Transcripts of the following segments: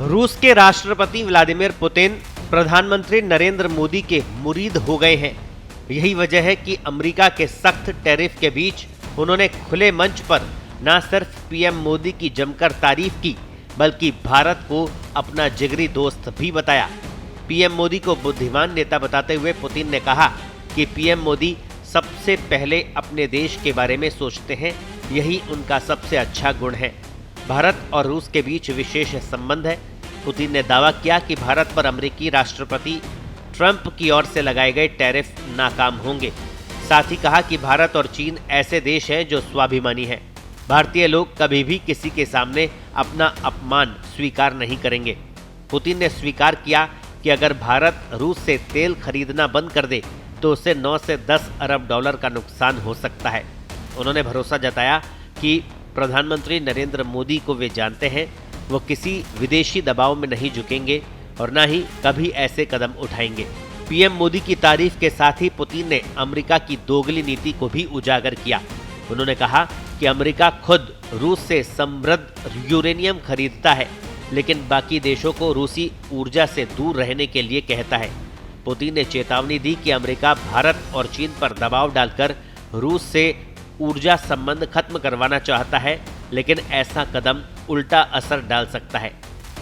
रूस के राष्ट्रपति व्लादिमीर पुतिन प्रधानमंत्री नरेंद्र मोदी के मुरीद हो गए हैं। यही वजह है कि अमेरिका के सख्त टैरिफ के बीच उन्होंने खुले मंच पर न सिर्फ पीएम मोदी की जमकर तारीफ की, बल्कि भारत को अपना जिगरी दोस्त भी बताया। पीएम मोदी को बुद्धिमान नेता बताते हुए पुतिन ने कहा कि पीएम मोदी सबसे पहले अपने देश के बारे में सोचते हैं, यही उनका सबसे अच्छा गुण है। भारत और रूस के बीच विशेष संबंध है। पुतिन ने दावा किया कि भारत पर अमेरिकी राष्ट्रपति ट्रंप की ओर से लगाए गए टैरिफ नाकाम होंगे। साथ ही कहा कि भारत और चीन ऐसे देश हैं जो स्वाभिमानी हैं। भारतीय लोग कभी भी किसी के सामने अपना अपमान स्वीकार नहीं करेंगे। पुतिन ने स्वीकार किया कि अगर भारत रूस से तेल खरीदना बंद कर दे तो उससे 9 से 10 अरब डॉलर का नुकसान हो सकता है। उन्होंने भरोसा जताया कि प्रधानमंत्री नरेंद्र मोदी को वे जानते हैं, वो किसी विदेशी दबाव में नहीं झुकेंगे और न ही कभी ऐसे कदम उठाएंगे। पीएम मोदी की तारीफ के साथ ही पुतिन ने अमेरिका की दोगली नीति को भी उजागर किया। उन्होंने कहा कि अमेरिका खुद रूस से समृद्ध यूरेनियम खरीदता है, लेकिन बाकी देशों को रूसी ऊर्जा से दूर रहने के लिए कहता है। पुतिन ने चेतावनी दी कि अमेरिका भारत और चीन पर दबाव डालकर रूस से ऊर्जा संबंध खत्म करवाना चाहता है, लेकिन ऐसा कदम उल्टा असर डाल सकता है।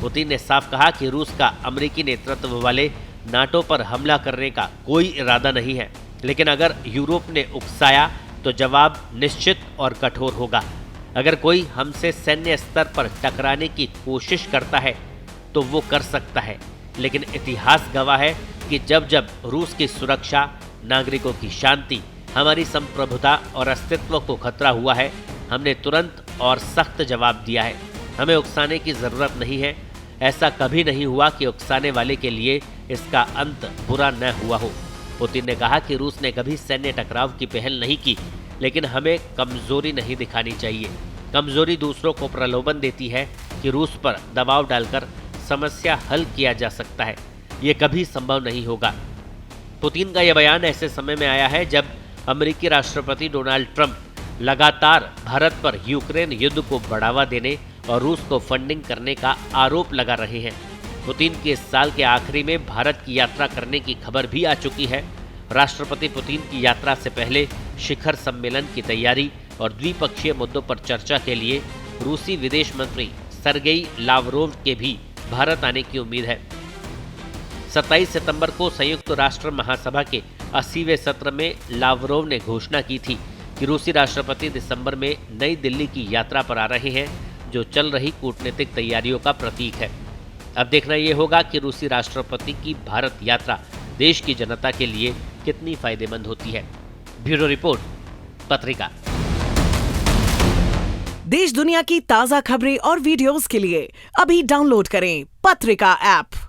पुतिन ने साफ कहा कि रूस का अमेरिकी नेतृत्व वाले नाटो पर हमला करने का कोई इरादा नहीं है, लेकिन अगर यूरोप ने उकसाया तो जवाब निश्चित और कठोर होगा। अगर कोई हमसे सैन्य स्तर पर टकराने की कोशिश करता है तो वो कर सकता है, लेकिन इतिहास गवाह है कि जब जब रूस की सुरक्षा, नागरिकों की शांति, हमारी संप्रभुता और अस्तित्व को खतरा हुआ है, हमने तुरंत और सख्त जवाब दिया है। हमें उकसाने की जरूरत नहीं है। ऐसा कभी नहीं हुआ कि उकसाने वाले के लिए इसका अंत बुरा न हुआ हो। पुतिन ने कहा कि रूस ने कभी सैन्य टकराव की पहल नहीं की, लेकिन हमें कमजोरी नहीं दिखानी चाहिए। कमजोरी दूसरों को प्रलोभन देती है कि रूस पर दबाव डालकर समस्या हल किया जा सकता है। ये कभी संभव नहीं होगा। पुतिन का यह बयान ऐसे समय में आया है जब अमेरिकी राष्ट्रपति डोनाल्ड ट्रंप लगातार भारत पर यूक्रेन युद्ध को बढ़ावा देने और रूस को फंडिंग करने का आरोप लगा रहे हैं। पुतिन की इस साल के आखिरी में भारत की यात्रा करने की खबर भी आ चुकी है। राष्ट्रपति पुतिन की यात्रा से पहले शिखर सम्मेलन की तैयारी और द्विपक्षीय मुद्दों पर चर्चा के लिए रूसी विदेश मंत्री सर्गेई लावरोव के भी भारत आने की उम्मीद है। 27 सितंबर को संयुक्त राष्ट्र महासभा के 80वें सत्र में लावरोव ने घोषणा की थी कि रूसी राष्ट्रपति दिसंबर में नई दिल्ली की यात्रा पर आ रहे हैं, जो चल रही कूटनीतिक तैयारियों का प्रतीक है। अब देखना यह होगा कि रूसी राष्ट्रपति की भारत यात्रा देश की जनता के लिए कितनी फायदेमंद होती है। ब्यूरो रिपोर्ट, पत्रिका। देश दुनिया की ताजा खबरें और वीडियोस के लिए अभी डाउनलोड करें पत्रिका ऐप।